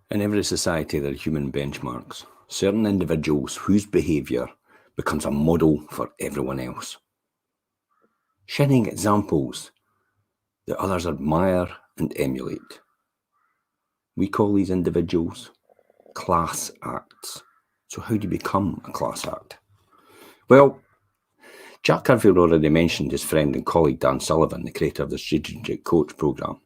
In every society, there are human benchmarks, certain individuals whose behaviour becomes a model for everyone else. Shining examples that others admire and emulate. We call these individuals class acts. So how do you become a class act? Well, Jack Canfield already mentioned his friend and colleague Dan Sullivan, the creator of the Strategic Coach Programme.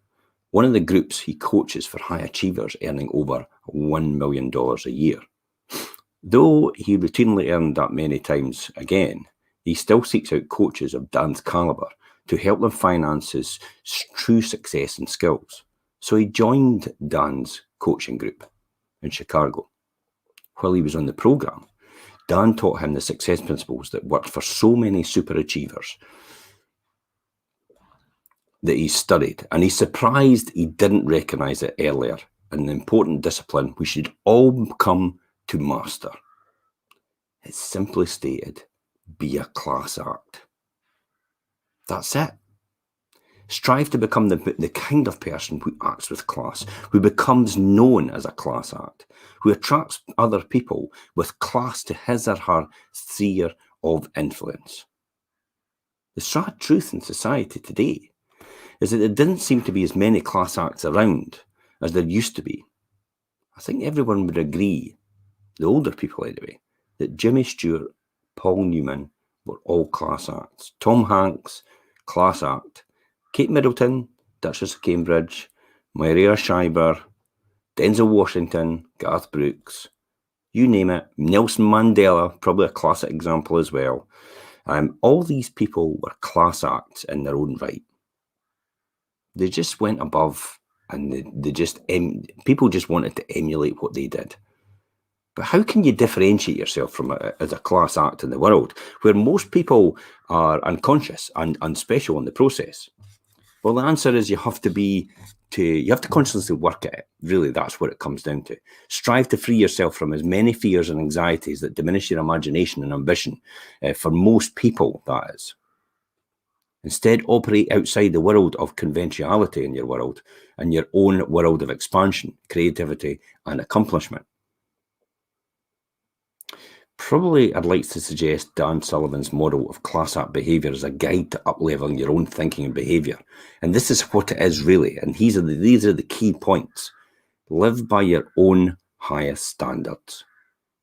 One of the groups he coaches for high achievers earning over $1 million a year. Though he routinely earned that many times again, he still seeks out coaches of Dan's calibre to help them finance his true success and skills. So he joined Dan's coaching group in Chicago. While he was on the programme, Dan taught him the success principles that worked for so many super achievers that he studied, and he's surprised he didn't recognise it earlier, an important discipline we should all come to master. It's simply stated, be a class act. That's it. Strive to become the kind of person who acts with class, who becomes known as a class act, who attracts other people with class to his or her sphere of influence. The sad truth in society today is that there didn't seem to be as many class acts around as there used to be. I think everyone would agree, the older people anyway, that Jimmy Stewart, Paul Newman were all class acts. Tom Hanks, class act. Kate Middleton, Duchess of Cambridge, Maria Schreiber, Denzel Washington, Garth Brooks, you name it. Nelson Mandela, probably a classic example as well. All these people were class acts in their own right. They just went above, and people just wanted to emulate what they did. But how can you differentiate yourself from as a class act in the world where most people are unconscious and unspecial in the process? Well, the answer is you have to constantly work at it. Really, that's what it comes down to. Strive to free yourself from as many fears and anxieties that diminish your imagination and ambition. For most people, that is. Instead, operate outside the world of conventionality in your world and your own world of expansion, creativity, and accomplishment. Probably I'd like to suggest Dan Sullivan's model of class act behaviour as a guide to up-leveling your own thinking and behaviour. And this is what it is really. And these are the key points. Live by your own highest standards.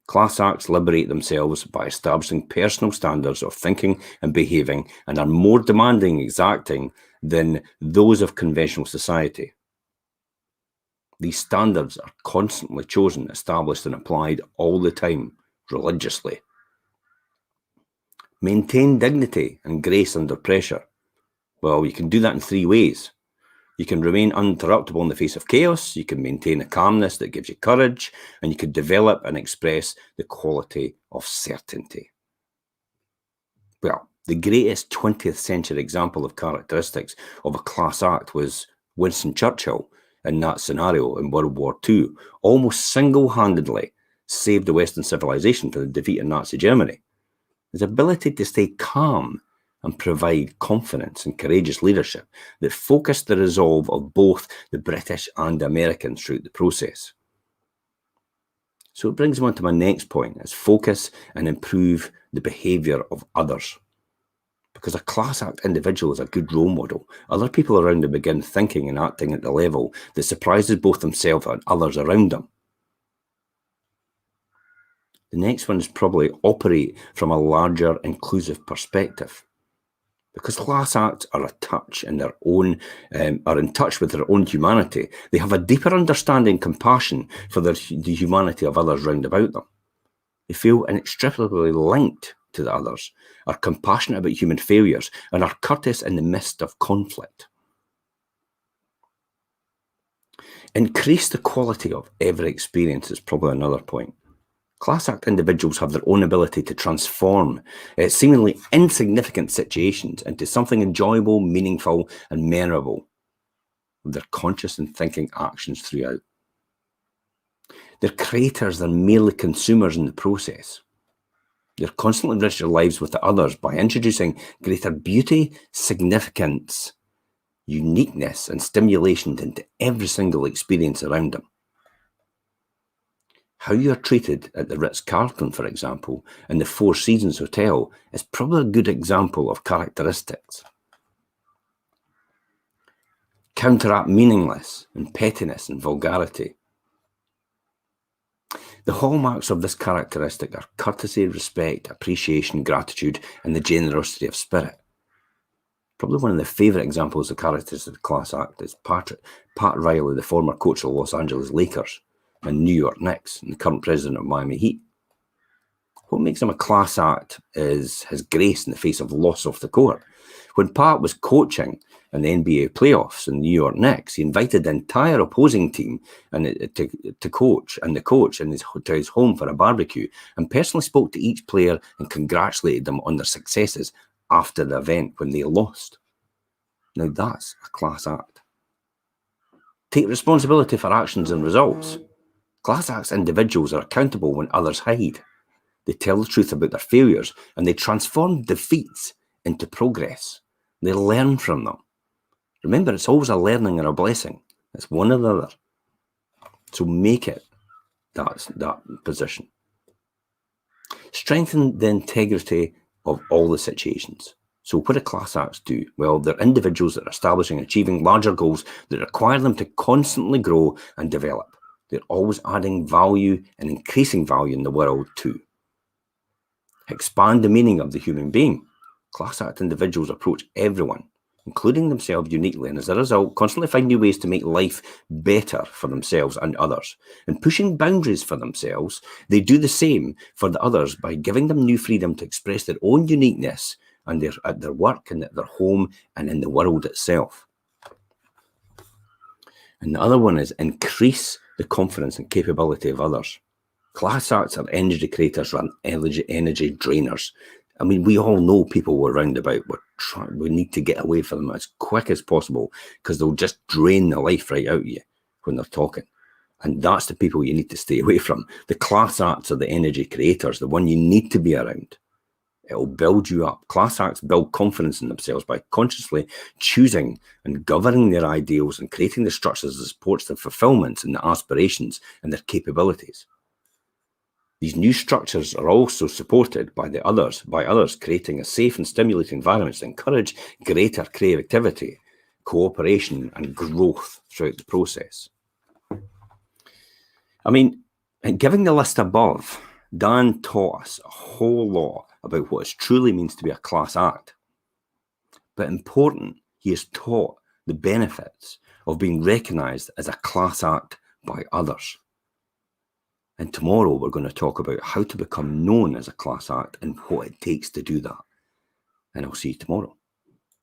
Class acts liberate themselves by establishing personal standards of thinking and behaving and are more demanding, exacting than those of conventional society. These standards are constantly chosen, established and applied all the time, religiously. Maintain dignity and grace under pressure. Well, you can do that in three ways. You can remain uninterruptible in the face of chaos, you can maintain a calmness that gives you courage, and you can develop and express the quality of certainty. Well, the greatest 20th century example of characteristics of a class act was Winston Churchill in that scenario in World War II, almost single-handedly saved the Western civilization from the defeat of Nazi Germany. His ability to stay calm and provide confidence and courageous leadership that focused the resolve of both the British and Americans throughout the process. So it brings me on to my next point, is focus and improve the behaviour of others. Because a class act individual is a good role model. Other people around them begin thinking and acting at the level that surprises both themselves and others around them. The next one is probably operate from a larger inclusive perspective. Because class acts are in touch with their own humanity, they have a deeper understanding and compassion for the humanity of others round about them. They feel inextricably linked to the others, are compassionate about human failures, and are courteous in the midst of conflict. Increase the quality of every experience is probably another point. Class act individuals have their own ability to transform seemingly insignificant situations into something enjoyable, meaningful, and memorable with their conscious and thinking actions throughout. They're creators, they're merely consumers in the process. They're constantly enrich their lives with the others by introducing greater beauty, significance, uniqueness, and stimulation into every single experience around them. How you are treated at the Ritz-Carlton, for example, in the Four Seasons Hotel is probably a good example of characteristics. Counteract meaningless and pettiness and vulgarity. The hallmarks of this characteristic are courtesy, respect, appreciation, gratitude, and the generosity of spirit. Probably one of the favourite examples of characters of the class act is Pat Riley, the former coach of the Los Angeles Lakers and New York Knicks, and the current president of Miami Heat. What makes him a class act is his grace in the face of loss off the court. When Pat was coaching in the NBA playoffs in the New York Knicks, he invited the entire opposing team to coach and the coach to his home for a barbecue, and personally spoke to each player and congratulated them on their successes after the event when they lost. Now that's a class act. Take responsibility for actions and results. Class acts individuals are accountable when others hide. They tell the truth about their failures and they transform defeats into progress. They learn from them. Remember, it's always a learning and a blessing. It's one or the other. So make it that position. Strengthen the integrity of all the situations. So what do class acts do? Well, they're individuals that are establishing and achieving larger goals that require them to constantly grow and develop. They're always adding value and increasing value in the world too. Expand the meaning of the human being. Class act individuals approach everyone, including themselves, uniquely, and as a result, constantly find new ways to make life better for themselves and others. And pushing boundaries for themselves, they do the same for the others by giving them new freedom to express their own uniqueness and at their work and at their home and in the world itself. And the other one is increase the confidence and capability of others. Class acts are energy creators rather than energy drainers. I mean, we all know people we're round about. We need to get away from them as quick as possible because they'll just drain the life right out of you when they're talking. And that's the people you need to stay away from. The class acts are the energy creators, the one you need to be around. It'll build you up. Class acts build confidence in themselves by consciously choosing and governing their ideals and creating the structures that supports their fulfillment and their aspirations and their capabilities. These new structures are also supported by others, creating a safe and stimulating environment to encourage greater creativity, cooperation, and growth throughout the process. I mean, in giving the list above, Dan taught us a whole lot about what it truly means to be a class act. But important, he has taught the benefits of being recognised as a class act by others. And tomorrow we're going to talk about how to become known as a class act and what it takes to do that. And I'll see you tomorrow.